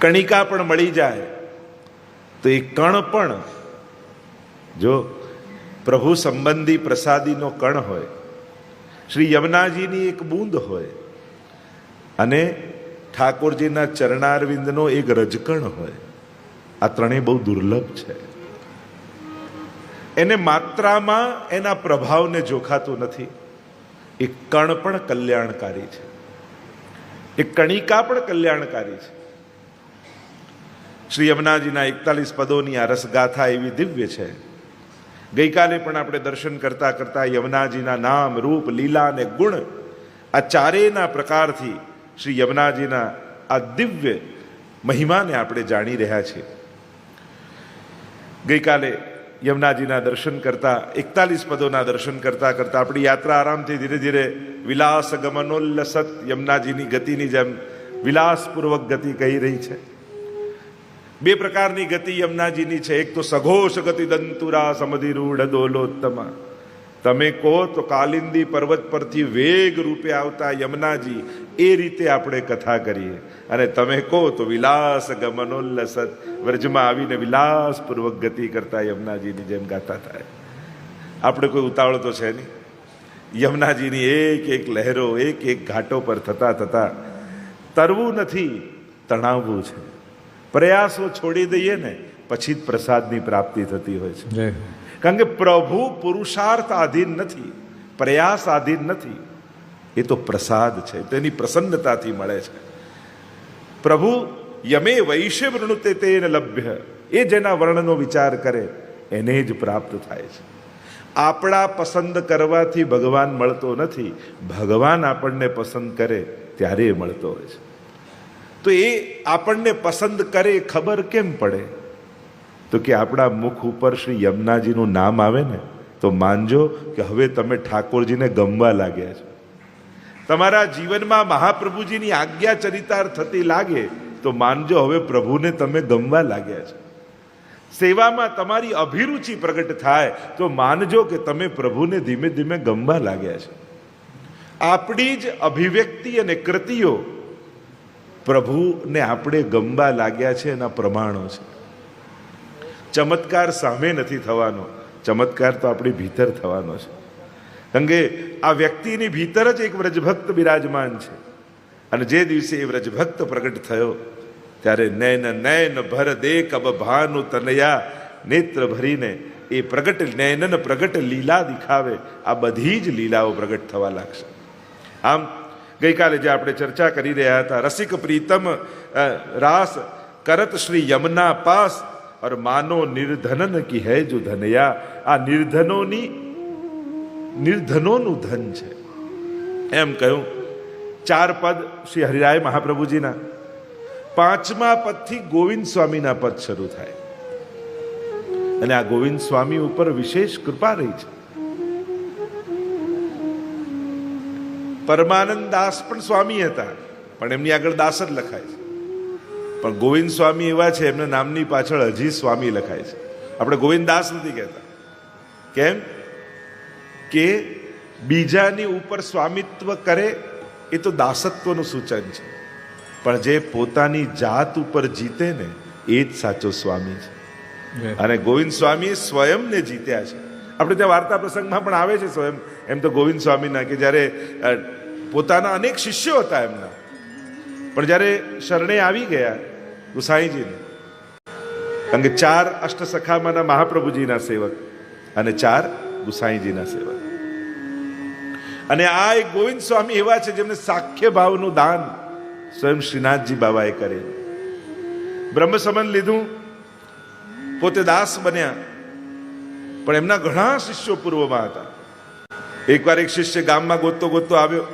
કણિકા પણ મળી જાય તો એ કણ પણ જો પ્રભુ સંબંધી પ્રસાદીનો કણ હોય, શ્રી યમુનાજીની એક બૂંદ હોય અને ઠાકોરજીના ચરણારવિંદનો એક રજકણ હોય, આ ત્રણેય બહુ દુર્લભ છે. એને માત્રામાં એના પ્રભાવને જોખાતું નથી. એ કણ પણ કલ્યાણકારી છે, એ કણિકા પણ કલ્યાણકારી છે. શ્રી યમુનાજીના 41 પદોની આ રસગાથા એવી દિવ્ય છે. ગઈકાલે પણ આપણે દર્શન કરતા કરતા યમુનાજીના નામ, રૂપ, લીલા અને ગુણ આ ચારેયના પ્રકારથી શ્રી યમુનાજીના આ દિવ્ય મહિમાને આપણે જાણી રહ્યા છીએ. ગઈકાલે યમુનાજીના દર્શન કરતા 41 પદોના દર્શન કરતા કરતા આપણી યાત્રા આરામથી ધીરે ધીરે વિલાસ ગમનોલ્લસત યમુનાજીની ગતિની જેમ વિલાસપૂર્વક ગતિ કહી રહી છે. બે પ્રકારની ગતિ યમુનાજીની છે. એક તો સઘોષ ગતિ દંતુરા સમધિરૂઢ દોલોત્તમા. તમે કહો તો કાલિંદી પર્વત પરથી વેગ રૂપે આવતા યમુનાજી, એ રીતે આપણે કથા કરીએ. અને તમે કહો તો વિલાસ ગમનોલ્લસત, વ્રજમાં આવીને વિલાસપૂર્વક ગતિ કરતા યમુનાજીની જેમ ગાતા થાય. આપણે કોઈ ઉતાવળ તો છે નહીં. યમુનાજીની એક એક લહેરો, એક એક ઘાટો પર થતા થતા તરવું નથી, તણાવવું છે. પ્રયાસો છોડી દઈએ ને પછી જ પ્રસાદની પ્રાપ્તિ થતી હોય છે. કારણ કે પ્રભુ પુરુષાર્થ આધીન નથી, પ્રયાસ આધીન નથી. એ તો પ્રસાદ છે, તેની પ્રસન્નતાથી મળે છે. પ્રભુ યમે વૈશ્ય વૃણુતે તેન લભ્ય, એ જેના વર્ણનો વિચાર કરે એને જ પ્રાપ્ત થાય છે. આપણા પસંદ કરવાથી ભગવાન મળતો નથી, ભગવાન આપણને પસંદ કરે ત્યારે એ મળતો હોય છે. તો એ આપણને પસંદ કરે ખબર કેમ પડે? તો કે આપણા મુખ ઉપર શ્રી યમુનાજીનું નામ આવે ને તો માનજો કે હવે તમે ઠાકોરજીને ગમવા લાગ્યા છો. તમારા જીવનમાં મહાપ્રભુજીની આજ્ઞા ચરિતાર્થ થતી લાગે તો માનજો હવે પ્રભુને તમે ગમવા લાગ્યા છો. સેવામાં તમારી અભિરુચિ પ્રગટ થાય તો માનજો કે તમે પ્રભુને ધીમે ધીમે ગમવા લાગ્યા છો. આપણી જ અભિવ્યક્તિ અને કૃતિઓ પ્રભુને આપણે ગમવા લાગ્યા છે એના પ્રમાણો છે. ચમત્કાર સામે નથી થવાનો, ચમત્કાર તો આપણી ભીતર થવાનો છે. કારણ કે આ વ્યક્તિની ભીતર જ એક વ્રજભક્ત બિરાજમાન છે. અને જે દિવસે એ વ્રજભક્ત પ્રગટ થયો ત્યારે નૈન નૈન ભર દે કબ ભાનુ તનયા, નેત્ર ભરીને એ પ્રગટ નૈનન પ્રગટ લીલા દિખાવે. આ બધી જ લીલાઓ પ્રગટ થવા લાગશે. આમ ગઈકાલે જે આપણે ચર્ચા કરી રહ્યા હતા, રસિક પ્રીતમ રાસ કરત શ્રી યમુના પાસ और मानो निर्धनन की है जो धनया. આ નિર્ધનોનું ધન છે એમ કહ્યું. 4 પદ શ્રી હરિરાય મહાપ્રભુજીના, 5મા પદથી ગોવિંદ સ્વામીના પદ શરૂ થાય. અને આ ગોવિંદ સ્વામી ઉપર વિશેષ કૃપા રહી છે. પરમાનંદ દાસ પણ સ્વામી હતા, પણ એમની આગળ દાસ જ લખાય છે. પણ ગોવિંદ સ્વામી એવા છે એમના નામની પાછળ હજી સ્વામી લખાય છે. આપણે ગોવિંદ દાસ નથી કહેતા. કેમ કે બીજાની ઉપર સ્વામિત્વ કરે એ તો દાસત્વનું સૂચન છે, પણ જે પોતાની જાત ઉપર જીતે ને એ જ સાચો સ્વામી છે. અને ગોવિંદ સ્વામી સ્વયંને જીત્યા છે. આપણે ત્યાં વાર્તા પ્રસંગમાં પણ આવે છે સ્વયં એમ તો ગોવિંદ સ્વામીના, કે જ્યારે પોતાના અનેક શિષ્યો હતા એમના, પણ જ્યારે શરણે આવી ગયા ગુસાઈજીને, કારણ કે 4 અષ્ટસખામાંના મહાપ્રભુજીના સેવક અને 4 ગુસાઈજીના સેવક. અને આ એક ગોવિંદ સ્વામી એવા છે જેમને સાખ્ય ભાવનું દાન સ્વયં શ્રીનાથજી બાબાએ કરેલું. બ્રહ્મ સમન લીધું, પોતે દાસ બન્યા, પણ એમના ઘણા શિષ્યો પૂર્વમાં હતા. એકવાર એક શિષ્ય ગામમાં ગોતતો ગોતતો આવ્યો.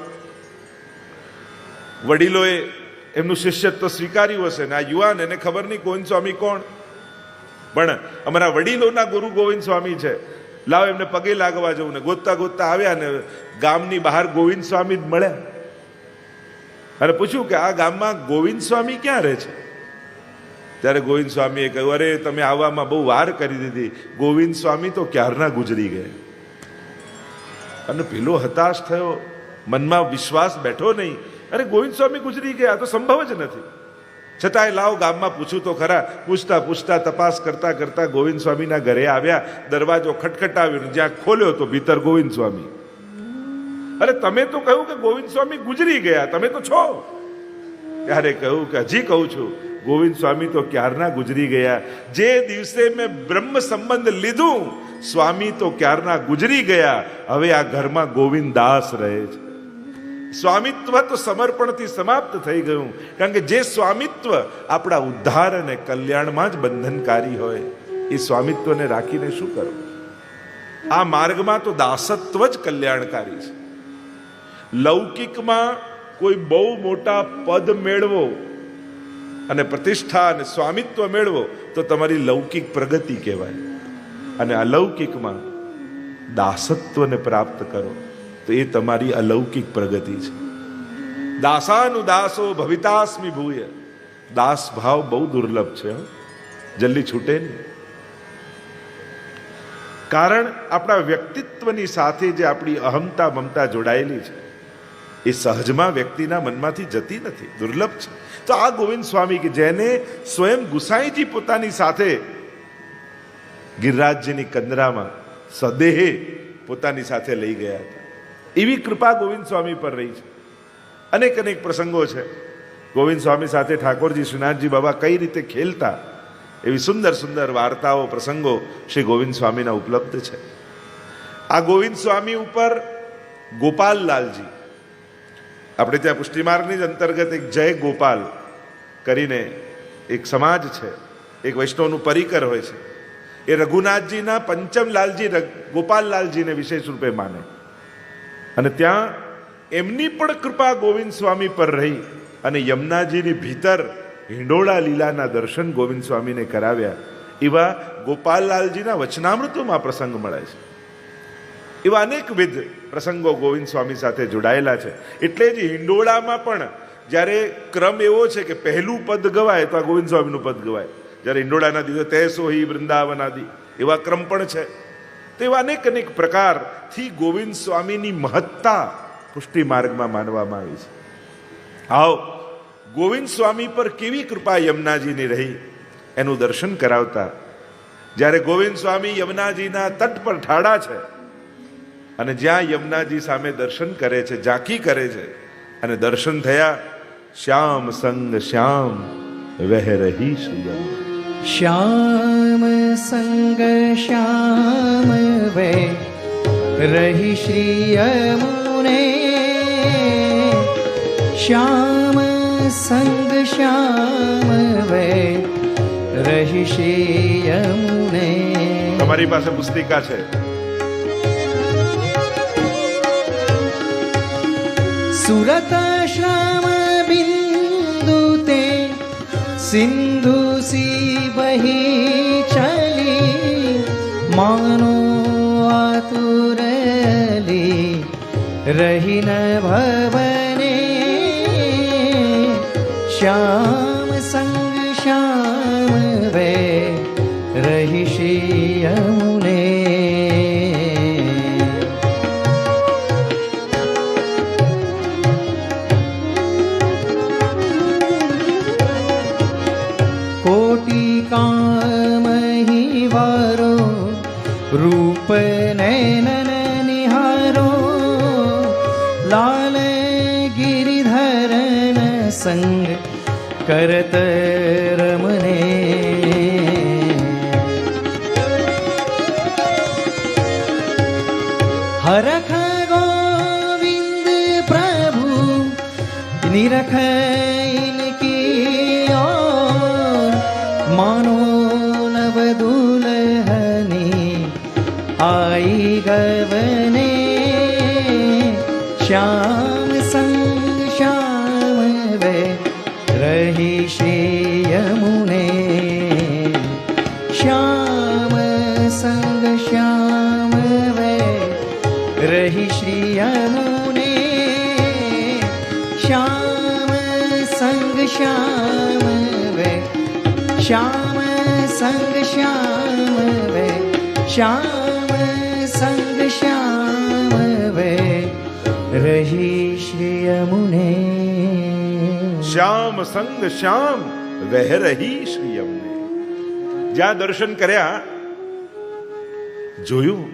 વડીલોએ એમનું શિષ્યત્વ સ્વીકાર્યું હશે ને આ યુવાન, એને ખબર નહીં ગોવિંદ સ્વામી કોણ, પણ અમારા વડીલોના ગુરુ ગોવિંદ સ્વામી છે, લાવ એમને પગે લાગવા જવું. ને ગોતતા ગોતતા આવ્યા ને ગામની બહાર ગોવિંદ સ્વામી જ મળ્યા. અને પૂછ્યું કે આ ગામમાં ગોવિંદ સ્વામી ક્યાં રહે છે? ત્યારે ગોવિંદ સ્વામીએ કહ્યું, અરે તમે આવવામાં બહુ વાર કરી દીધી, ગોવિંદ સ્વામી તો ક્યારના ગુજરી ગયા. અને પેલો હતાશ થયો, મનમાં વિશ્વાસ બેઠો નહીં. અરે ગોવિંદ સ્વામી ગુજરી ગયા તો સંભવ જ નથી. છતાંય લાવ ગામમાં પૂછું તો ખરા. પૂછતા પૂછતા તપાસ કરતા કરતા ગોવિંદ સ્વામીના ઘરે આવ્યા. દરવાજો ખટખટાવ્યો, જ્યાં ખોલ્યો તો ભીતર ગોવિંદ સ્વામી. અરે તમે તો કહ્યું કે ગોવિંદ સ્વામી ગુજરી ગયા, તમે તો છો. ત્યારે કહ્યું કે હજી કહું છું, ગોવિંદ સ્વામી તો ક્યારના ગુજરી ગયા. જે દિવસે મેં બ્રહ્મ સંબંધ લીધું, સ્વામી તો ક્યારના ગુજરી ગયા. હવે આ ઘરમાં ગોવિંદ દાસ રહે છે. સ્વામિત્વ તો સમર્પણથી સમાપ્ત થઈ ગયું. કારણ કે જે સ્વામિત્વ આપણા ઉદ્ધાર અને કલ્યાણમાં જ બંધનકારી હોય, એ સ્વામિત્વને રાખીને શું કરવું? આ માર્ગમાં તો દાસત્વ જ કલ્યાણકારી છે. લૌકિકમાં કોઈ બહુ મોટા પદ મેળવો અને પ્રતિષ્ઠા અને સ્વામિત્વ મેળવો તો તમારી લૌકિક પ્રગતિ કહેવાય. અને અલૌકિકમાં દાસત્વને પ્રાપ્ત કરો તો એ તમારી અલૌકિક પ્રગતિ છે. દાસાનુદાસો ભવિતાસ્મિ ભૂય. દાસ ભાવ બહુ દુર્લભ છે, જલ્દી છૂટે નહીં. કારણ આપણા વ્યક્તિત્વની સાથે જે આપણી અહમતા મમતા જોડાયેલી છે, એ સહજમાં વ્યક્તિના મનમાંથી જતી નથી, દુર્લભ છે. તો આ ગોવિંદ સ્વામી કે જેને સ્વયં ગુસાઈજી પોતાની સાથે ગિરિરાજજીની કંદરામાં સદેહે પોતાની સાથે લઈ ગયા હતા, એવી કૃપા ગોવિંદ સ્વામી પર રહી છે. અનેક અનેક પ્રસંગો છે. ગોવિંદ સ્વામી સાથે ઠાકોરજી શ્રીનાથજી બાબા કઈ રીતે ખેલતા, એવી સુંદર સુંદર વાર્તાઓ પ્રસંગો શ્રી ગોવિંદ સ્વામીના ઉપલબ્ધ છે. આ ગોવિંદ સ્વામી ઉપર ગોપાલલાલજી, આપણે ત્યાં પુષ્ટિમાર્ગની જ અંતર્ગત એક જય ગોપાલ કરીને એક સમાજ છે, એક વૈષ્ણવનું પરિકર હોય છે. એ રઘુનાથજીના પંચમલાલજી ગોપાલલાલજીને વિશેષ રૂપે માને. અને ત્યાં એમની પણ કૃપા ગોવિંદ સ્વામી પર રહી અને યમુનાજીની ભીતર હિંડોળા લીલાના દર્શન ગોવિંદ સ્વામીને કરાવ્યા. એવા ગોપાલલાલજીના વચનામૃતોમાં પ્રસંગ મળે છે. એવા અનેકવિધ પ્રસંગો ગોવિંદ સ્વામી સાથે જોડાયેલા છે. એટલે જ હિંડોળામાં પણ જ્યારે ક્રમ એવો છે કે પહેલું પદ ગવાય તો આ ગોવિંદ સ્વામીનું પદ ગવાય. જ્યારે હિંડોળાના દિવસે તૈસો હિ વૃંદાવન આદિ એવા ક્રમ પણ છે. તો એવા અનેક અનેક પ્રકારથી ગોવિંદ સ્વામીની મહત્તા પુષ્ટિ માર્ગમાં માનવામાં આવી છે. આવો ગોવિંદ સ્વામી પર કેવી કૃપા યમુનાજીની રહી એનું દર્શન કરાવતા. જ્યારે ગોવિંદ સ્વામી યમુનાજીના તટ પર ઠાડા છે અને જ્યાં યમુનાજી સામે દર્શન કરે છે, ઝાંખી કરે છે, અને દર્શન થયા, શ્યામ સંગ શ્યામ વહ રહી શ્રી યમુના. श्याम संग श्याम वे रही श्री यमुने. श्याम संग श्याम वे रही श्री यमुने. તમારી પાસે પુસ્તિકા છે. सुरत श्याम बिंदु ते सिंधु सी बही चली. मानो आतुरली रही न भवने. श्याम संग श्याम वे रही श्री यमुने. कोटि काम ही वारो रूप नैनन निहारो. लाल गिरिधरन संग करत रमने. हरख गोविंद प्रभु निरख इनकी ओर. मानो नव दुल्हनी आई गवने. श्याम संग श्याम वे रही श्री यमुने. श्याम संग श्याम वे रही श्री यमुने. श्याम संग श्याम वे. श्याम संग श्याम वे. श्याम संग श्याम वे रही श्री यमुने. શ્યામ સંગ શ્યામ વહ રહી શ્રી યમને. જ્યાં દર્શન કર્યા જોયું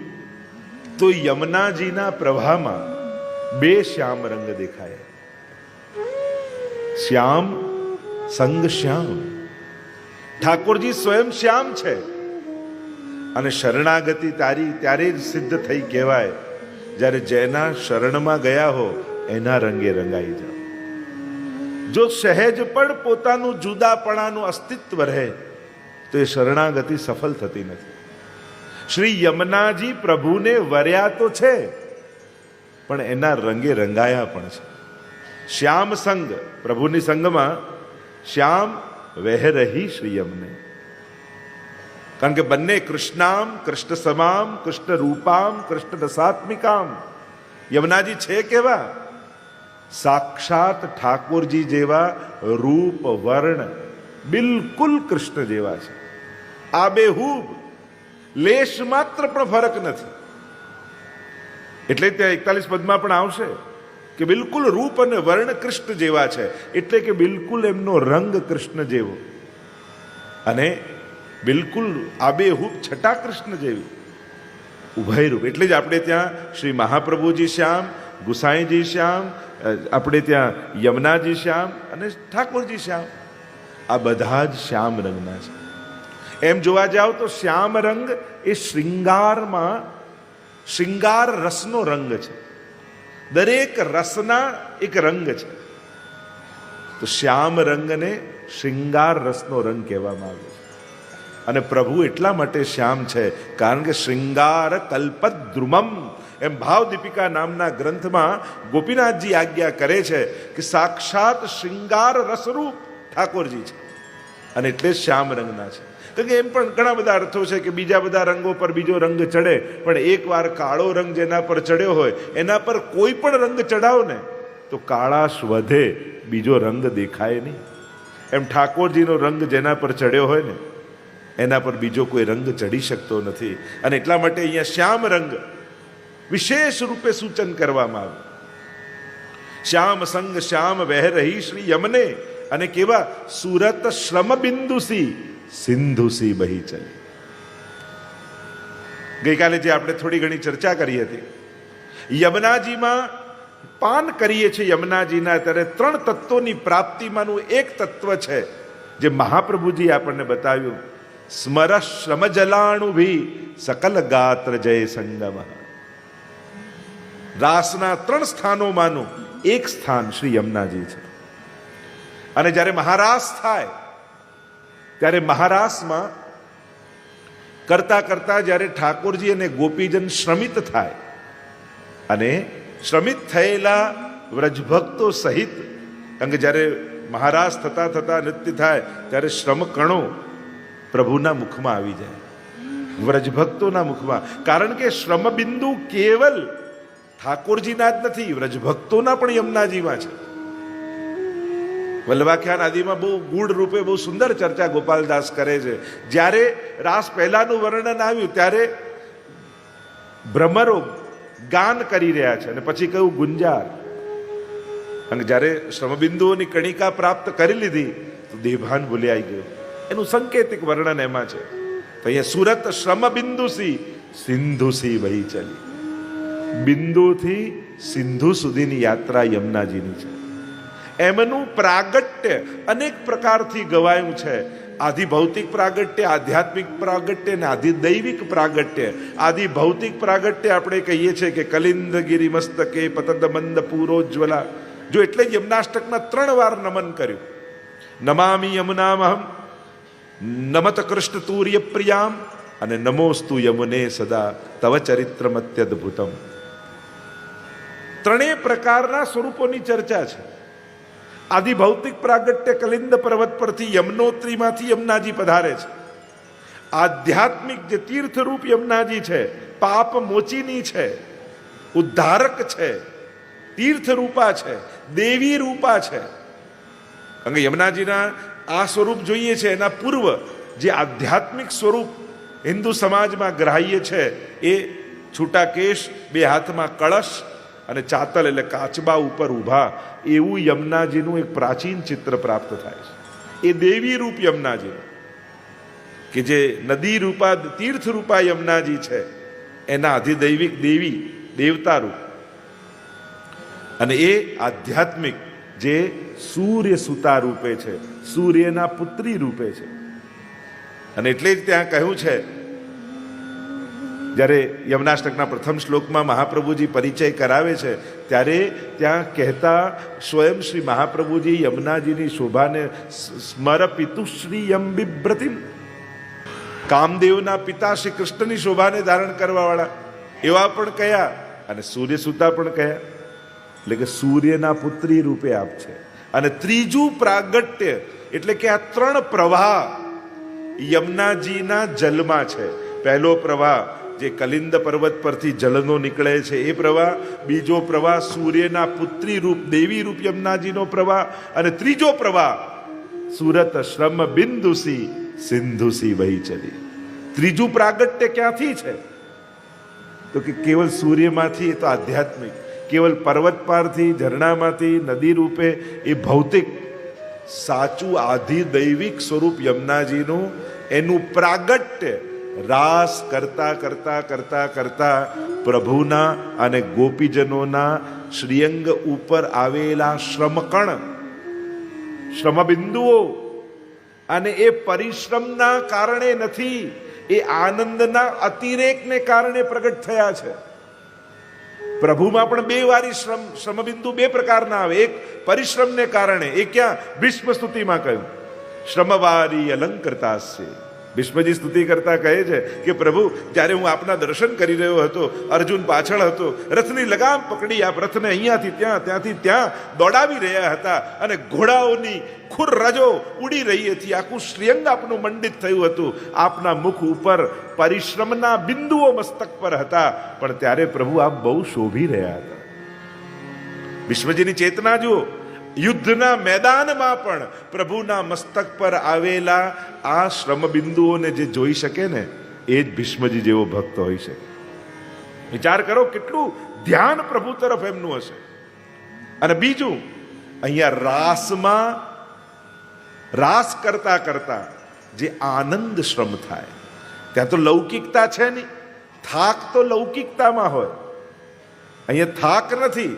તો યમુનાજીના પ્રવાહમાં બે શ્યામ રંગ દેખાય. શ્યામ સંગ શ્યામ. ઠાકોરજી સ્વયં શ્યામ છે અને શરણાગતિ તારી ત્યારે જ સિદ્ધ થઈ કહેવાય જ્યારે જેના શરણમાં ગયા હો એના રંગે રંગાઈ જાઓ. જો સહેજ પણ પોતાનું જુદાપણાનું અસ્તિત્વ રહે તો એ શરણાગતિ સફળ થતી નથી. શ્રી યમુનાજી પ્રભુને વર્યા તો છે પણ એના રંગે રંગાયા પણ છે. શ્યામ સંગ, પ્રભુની સંગમાં શ્યામ વહ રહી શ્રી યમને. કારણ કે બંને કૃષ્ણામ કૃષ્ણ સમામ કૃષ્ણ રૂપામ કૃષ્ણ રસાત્મિકામ. યમુનાજી છે કેવા? સાક્ષાત ઠાકોરજી જેવા રૂપ વર્ણ બિલકુલ કૃષ્ણ જેવા છે. આબેહૂબ, લેશ માત્ર પણ ફરક નથી. એટલે ત્યાં 41 પદમાં પણ આવશે કે બિલકુલ રૂપ અને વર્ણ કૃષ્ણ જેવા છે. એટલે કે બિલકુલ એમનો રંગ કૃષ્ણ જેવો અને બિલકુલ આબેહૂબ છટા કૃષ્ણ જેવી ઉભય રૂપ. એટલે જ આપણે ત્યાં શ્રી મહાપ્રભુજી શ્યામ, ગુસાઈજી શ્યામ, આપણે ત્યાં યમુનાજી શ્યામ અને ઠાકોરજી શ્યામ, આ બધા જ શ્યામ રંગના છે. એમ જોવા જાવ તો શ્યામ રંગ એ શૃંગારમાં શૃંગાર રસનો રંગ છે. દરેક રસના એક રંગ છે. તો શ્યામ રંગને શૃંગાર રસનો રંગ કહેવામાં આવે છે. અને પ્રભુ એટલા માટે શ્યામ છે કારણ કે શૃંગાર કલ્પદ્રુમમ, એમ ભાવદીપિકા નામના ગ્રંથમાં ગોપીનાથજી આજ્ઞા કરે છે કે સાક્ષાત શૃંગાર રસરૂપ ઠાકોરજી છે અને એટલે શ્યામ રંગના છે. તો કે એમ પણ ઘણા બધા અર્થો છે કે બીજા બધા રંગો પર બીજો રંગ ચડે, પણ એકવાર કાળો રંગ જેના પર ચડ્યો હોય એના પર કોઈ પણ રંગ ચડાવો ને તો કાળાશ વધે, બીજો રંગ દેખાય નહીં. એમ ઠાકોરજીનો રંગ જેના પર ચડ્યો હોય ને એના પર બીજો કોઈ રંગ ચડી શકતો નથી. અને એટલા માટે અહીંયા શ્યામ રંગ વિશેષ રૂપે સૂચન કરવામાં આવ્યું. શ્યામ સંગ શ્યામ વહ રહી શ્રી યમને. અને કેવા? સુરત શ્રમ બિંદુસી સિંધુસી બહી ચલી. ગઈકાલે જે આપણે થોડી ઘણી ચર્ચા કરી હતી, યમુનાજીમાં પાન કરીએ છીએ યમુનાજીના ત્યારે 3 તત્વોની પ્રાપ્તિમાંનું એક તત્વ છે જે મહાપ્રભુજી આપણને બતાવ્યું. સ્મર શ્રમ જલાણુ ભી સકલ ગાત્ર જય સંગમ. રાસના 3 સ્થાનોમાંનું એક સ્થાન શ્રી યમુનાજી છે. અને જ્યારે મહારાસ થાય ત્યારે મહારાસમાં કરતા કરતા જ્યારે ઠાકોરજી અને ગોપીજન શ્રમિત થાય અને શ્રમિત થયેલા વ્રજભક્તો સહિત, કારણ કે જ્યારે મહારાસ થતા થતા નૃત્ય થાય ત્યારે શ્રમ કણો પ્રભુના મુખમાં આવી જાય, વ્રજભક્તોના મુખમાં. કારણ કે શ્રમ બિંદુ કેવલ ઠાકોરજીના જ નથી, વ્રજભક્તોના પણ યમુનાજીમાં છે. વલ્લભાખ્યાન આદિમાં બહુ ગૂઢ રૂપે બહુ સુંદર ચર્ચા ગોપાલદાસ કરે છે. જ્યારે રાસ પહેલાનું વર્ણન આવ્યું ત્યારે ભ્રમરો ગાન કરી રહ્યા છે અને પછી કહ્યું ગુંજાર. અને જ્યારે શ્રમબિંદુઓની કણિકા પ્રાપ્ત કરી લીધી તો દેભાન ભૂલાઈ ગયો. એનું સંકેતિક વર્ણન એમાં છે. તો અહીંયા સુરત શ્રમ બિંદુસી સિંધુસી વહી ચલી. બિંદુથી સિંધુ સુધીની યાત્રા યમુનાજીની છે. એમનું પ્રાગટ્ય અનેક પ્રકારથી ગવાયું છે. આદિ ભૌતિક પ્રાગટ્ય, આધ્યાત્મિક પ્રાગટ્ય અને આદિ દૈવિક પ્રાગટ્ય. આદિ ભૌતિક પ્રાગટ્ય આપણે કહીએ છીએ કે કલિંદ ગિરિ મસ્તકે પતદ મંદ પૂરોજ્વલા. જો એટલે જ યમુનાષ્ટકમાં 3 વાર નમન કર્યું. નમામિ યમુનામહમ, નમત કૃષ્ણ તુર્ય પ્રિયામ અને નમોસ્તુ યમુને સદા તવ ચરિત્રમત્યદ્ભુતમ. 3 પ્રકારના સ્વરૂપોની ચર્ચા છે. આદિ ભૌતિક પ્રાગટ્ય કલિંદ પર્વત પરથી યમનોત્રીમાંથી યમુનાજી પધારે છે. આધ્યાત્મિક જે તીર્થરૂપ યમુનાજી છે, પાપ મોચીની છે, ઉદ્ધારક છે, તીર્થરૂપા છે, દેવી રૂપા છે. કારણ કે યમુનાજીના આ સ્વરૂપ જોઈએ છે એના પૂર્વ જે આધ્યાત્મિક સ્વરૂપ હિન્દુ સમાજમાં ગ્રાહ્ય છે એ છૂટા કેશ, 2 હાથમાં કળશ અને ચાતલ એટલે કાચબા ઉપર ઊભા, એવું યમુનાજીનું એક પ્રાચીન ચિત્ર પ્રાપ્ત થાય છે. એ દેવી રૂપ યમુનાજી, કે જે નદી રૂપા તીર્થ રૂપા યમુનાજી છે એના અધિદૈવિક દેવી દેવતા રૂપ, અને એ આધ્યાત્મિક જે સૂર્ય સુતા રૂપે છે, સૂર્યના પુત્રી રૂપે છે. અને એટલે જ ત્યાં કહ્યું છે, જ્યારે યમનાષ્ટકના પ્રથમ શ્લોકમાં મહાપ્રભુજી પરિચય કરાવે છે ત્યારે ત્યાં કહેતા સ્વયં શ્રી મહાપ્રભુજી યમુનાજીની શોભાને સ્મરપિતુ શ્રી યમ બિભ્રતિમ, કામદેવના પિતા શ્રી કૃષ્ણની શોભાને ધારણ કરવાવાળા એવા પણ કયા, અને સૂર્ય સુતા પણ કયા. એટલે કે સૂર્યના પુત્રી રૂપે આપ છે. અને ત્રીજું પ્રાગટ્ય એટલે કે આ ત્રણ પ્રવાહ યમુનાજીના જલમાં છે. પહેલો પ્રવાહ જે કલિંદ પર્વત પરથી જલનો નીકળે છે એ પ્રવાહ, બીજો પ્રવાહ સૂર્યના પુત્રી રૂપ દેવી રૂપ યમુનાજીનો પ્રવાહ, અને ત્રીજો પ્રવાહ સુરત શ્રમ બિંદુસી સિંધુસી વહી ચલી. ત્રીજું પ્રાગટ્ય ક્યાંથી છે? તો કે કેવલ સૂર્યમાંથી, એ તો આધ્યાત્મિક, કેવલ પર્વત પારથી ઝરણામાંથી નદી રૂપે એ ભૌતિક. સાચું આધિ દૈવિક સ્વરૂપ યમુનાજીનું એનું પ્રાગટ્ય રાસ કરતા કરતા કરતા કરતા પ્રભુના અને ગોપીજનોના શ્રીઅંગ ઉપર આવેલા શ્રમકણ, શ્રમબિંદુઓ, અને એ પરિશ્રમના કારણે નથી, એ આનંદના અતિરેકને કારણે પ્રગટ થયા છે. પ્રભુમાં પણ બે વારી શ્રમબિંદુ બે પ્રકારના આવે. એક પરિશ્રમને કારણે, એ ક્યાં? ભીષ્મ સ્તુતિમાં કહ્યું, શ્રમવારી અલંકૃતાસ્ય. ભીષ્મજી સ્તુતિ કરતા કહે છે કે પ્રભુ, જ્યારે હું આપના દર્શન કરી રહ્યો હતો, અર્જુન પાછળ હતો, રથની લગામ પકડી આપ રથને અહીંયાથી ત્યાં, ત્યાંથી ત્યાં દોડાવી રહ્યા હતા, અને ઘોડાઓની ખુર રજો ઉડી રહી હતી, આખું શ્રીઅંગ આપનું મંડિત થયું હતું, આપના મુખ ઉપર પરિશ્રમના બિંદુઓ મસ્તક પર હતા, પણ ત્યારે પ્રભુ આપ બહુ શોભી રહ્યા હતા. ભીષ્મજીની ચેતના જુઓ. યુદ્ધના મેદાનમાં પણ પ્રભુના મસ્તક પર આવેલા આ શ્રમબિંદુઓને જે જોઈ શકે ને, એ જ ભીષ્મજી જેવો ભક્ત હોઈ શકે. વિચાર કરો કેટલું ધ્યાન પ્રભુ તરફ એમનું હશે. અને બીજું, અહીંયા રાસમાં રાસ કરતા કરતા જે આનંદ શ્રમ થાય, ત્યાં તો લૌકિકતા છે નહીં. થાક તો લૌકિકતામાં હોય, અહીંયા થાક નથી.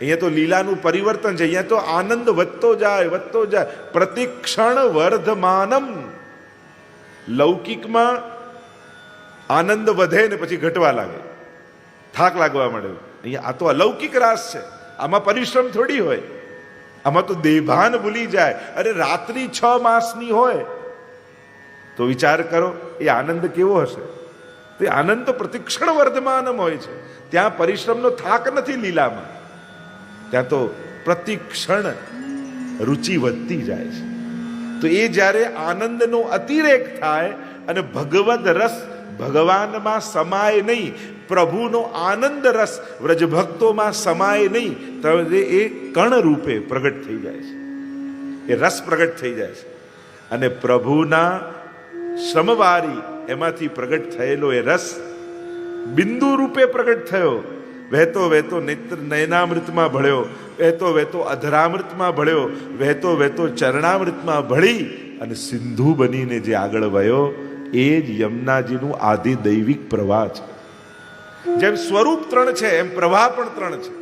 અહીંયા તો લીલાનું પરિવર્તન છે. અહીંયા તો આનંદ વધતો જાય, વધતો જાય, પ્રતિક્ષણ વર્ધમાનમ. લૌકિકમાં આનંદ વધે ને પછી ઘટવા લાગે, થાક લાગવા મળે. અહીંયા આ તો અલૌકિક રાસ છે, આમાં પરિશ્રમ થોડી હોય, આમાં તો દેભાન ભૂલી જાય. અરે રાત્રિ 6 માસની હોય તો વિચાર કરો એ આનંદ કેવો હશે. તે આનંદ તો પ્રતિક્ષણ વર્ધમાનમ હોય છે. ત્યાં પરિશ્રમનો થાક નથી લીલામાં, ત્યાં તો પ્રતિક્ષણ રુચિ વધતી જાય છે. તો એ જ્યારે આનંદનો અતિરેક થાય અને ભગવદ રસ ભગવાનમાં સમાય નહીં, પ્રભુનો આનંદ રસ વ્રજભક્તોમાં સમાય નહીં, તો એ કણ રૂપે પ્રગટ થઈ જાય છે, એ રસ પ્રગટ થઈ જાય છે. અને પ્રભુના શ્રમવારી એમાંથી પ્રગટ થયેલો એ રસ બિંદુ રૂપે પ્રગટ થયો. વહેતો વહેતો નેત્ર નયનામૃતમાં ભળ્યો, વહેતો વહેતો અધરામૃતમાં ભળ્યો, વહેતો વહેતો ચરણામૃતમાં ભળી અને સિંધુ બનીને જે આગળ વયો, એ જ યમુનાજીનું આદિ દૈવિક પ્રવાહ છે. જેમ સ્વરૂપ 3 છે એમ પ્રવાહ પણ 3 છે.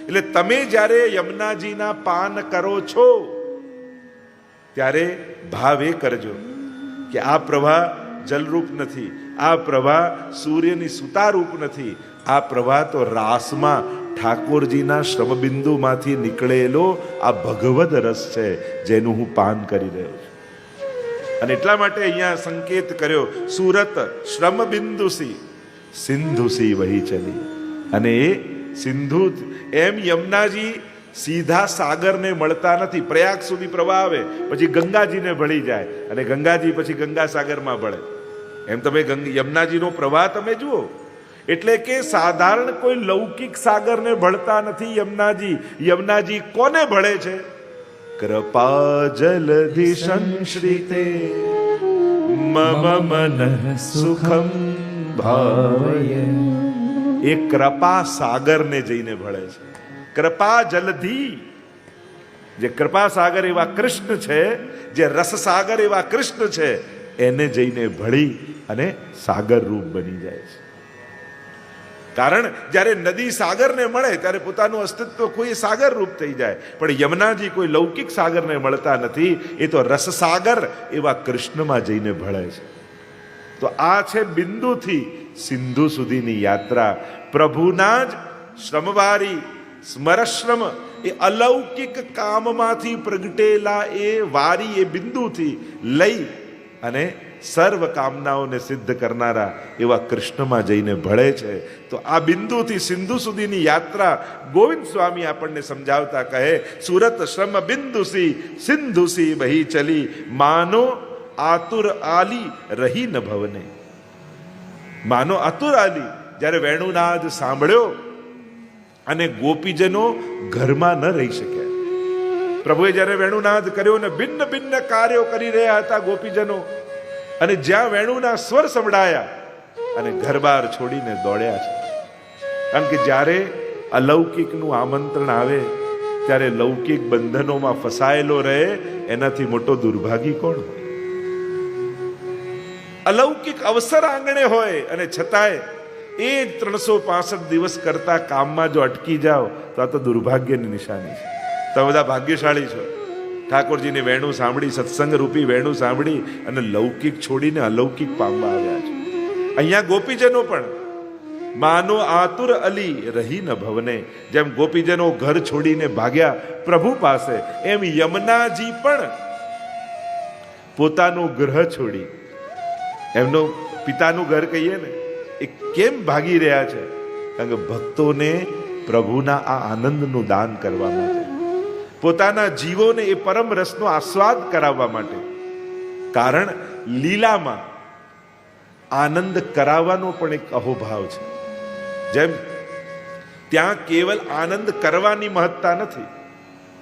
એટલે તમે જ્યારે યમુનાજીના પાન કરો છો ત્યારે ભાવ એ કરજો કે આ પ્રવાહ જલરૂપ નથી, આ પ્રવાહ સૂર્યની સુતારૂપ નથી, આ પ્રવાહ તો રાસમાં ઠાકોરજીના શ્રમબિંદુમાંથી નીકળેલો આ ભગવદ રસ છે, જેનું હું પાન કરી રહ્યો છું. અને એટલા માટે અહીંયા સંકેત કર્યો, સુરત શ્રમબિંદુસી સિંધુસી વહી ચલી. અને એ સિંધુ, એમ યમુનાજી સીધા સાગરને મળતા નથી. પ્રયાગ સુધી પ્રવાહ આવે, પછી ગંગાજીને ભળી જાય, અને ગંગાજી પછી ગંગા સાગરમાં ભળે. એમ તમે યમુનાજીનો પ્રવાહ તમે જુઓ. એટલે કે સાધારણ કોઈ લૌકિક સાગરને ભળતા નથી યમુનાજી. યમુનાજી કોને ભળે છે? કૃપા જલધિ સંશ્રિતે મમ મન સુખમ ભાવય. એ કૃપા સાગરને જઈને ભળે છે. કૃપા જલધિ, જે કૃપા સાગર એવા કૃષ્ણ છે, જે રસ સાગર એવા કૃષ્ણ છે, એને જઈને ભળી અને સાગર રૂપ બની જાય છે. કારણ જ્યારે નદી સાગરને મળે ત્યારે પોતાનું અસ્તિત્વ કોઈ સાગર રૂપ થઈ જાય, પણ યમુનાજી કોઈ લૌકિક સાગરને મળતા નથી, એ તો રસ સાગર એવા કૃષ્ણમાં જઈને ભળે છે. તો આ છે બિંદુથી સિંધુ સુધીની યાત્રા. પ્રભુના જ શ્રમવારી સ્મરશ્રમ એ અલૌકિક કામમાંથી પ્રગટેલા એ વારી, એ બિંદુથી લઈ અને સર્વ કામનાઓને સિદ્ધ કરનારા એવા કૃષ્ણમાં જઈને ભળે છે. તો આ બિંદુથી સિંધુ સુધીની યાત્રા ગોવિંદ સ્વામી આપણને સમજાવતા કહે, સુરત શ્રમ બિંદુસી સિંધુસી વહી ચલી, માનો આતુર આલી રહી ન ભવને. માનો આતુર આલી, જ્યારે વેણુનાદ સાંભળ્યો અને ગોપીજનો ઘરમાં ન રહી શક્યા. પ્રભુએ જ્યારે વેણુનાદ કર્યો ને ભિન્ન ભિન્ન કાર્યો કરી રહ્યા હતા ગોપીજનો, અને જ્યાં વેણુના સ્વર સંભળાયા અને ઘર બહાર છોડીને દોડ્યા છે. કારણ કે જ્યારે અલૌકિકનું આમંત્રણ આવે ત્યારે લૌકિક બંધનોમાં ફસાયેલો રહે એનાથી મોટો દુર્ભાગી કોણ હોય? અલૌકિક અવસર આંગણે હોય અને છતાંય એ 365 દિવસ કરતા કામમાં જો અટકી જાઓ તો આ તો દુર્ભાગ્યની નિશાની છે. તમે બધા ભાગ્યશાળી છો. ઠાકોરજીની વેણું સાંભળી, સત્સંગ રૂપી વેણું સાંભળી અને લૌકિક છોડીને અલૌકિક પામવા આવ્યા છે. અહીંયા ગોપીજનો પણ માનો આતુર અલી રહી ન ભવને, જેમ ગોપીજનો ઘર છોડીને ભાગ્યા પ્રભુ પાસે, એમ યમુનાજી પણ પોતાનું ગ્રહ છોડી, એમનું પિતાનું ઘર કહીએ ને, એ કેમ ભાગી રહ્યા છે? કારણ કે ભક્તોને પ્રભુના આ આનંદનું દાન કરવા માટે, પોતાના જીવોને એ પરમ રસનો આસ્વાદ કરાવવા માટે. કારણ લીલામાં આનંદ કરાવવાનો પણ એક અહોભાવ છે. જેમ ત્યાં કેવલ આનંદ કરવાની મહત્તા નથી,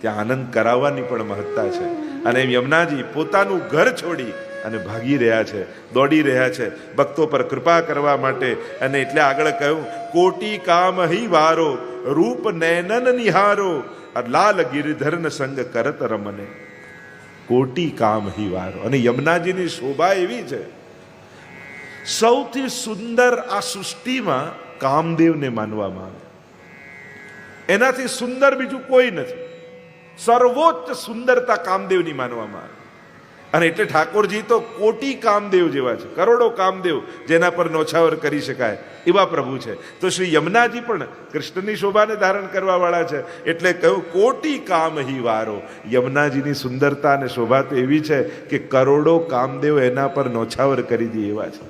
ત્યાં આનંદ કરાવવાની પણ મહત્તા છે. અને એમ યમુનાજી પોતાનું ઘર છોડી અને ભાગી રહ્યા છે, દોડી રહ્યા છે ભક્તો પર કૃપા કરવા માટે. અને એટલે આગળ કહ્યું, કોટી કામ હિ વારો રૂપ નૈનન નિહારો, લાલ ગિરિધરન સંગ કરત રમને. કોટી કામ હિ વારો. અને યમુનાજીની શોભા એવી છે, સૌથી સુંદર આ સૃષ્ટિમાં કામદેવને માનવામાં આવે, એનાથી સુંદર બીજું કોઈ નથી. સર્વોચ્ચ સુંદરતા કામદેવની માનવામાં આવે. અને એટલે ઠાકોરજી તો કોટી કામદેવ જેવા છે, કરોડો કામદેવ જેના પર નોછાવર કરી શકાય એવા પ્રભુ છે. તો શ્રી યમુનાજી પણ કૃષ્ણની શોભાને ધારણ કરવા વાળા છે. એટલે કહ્યું કોટી કામ હિ વારો. યમુનાજીની સુંદરતા અને શોભા તો એવી છે કે કરોડો કામદેવ એના પર નોછાવર કરી દે એવા છે.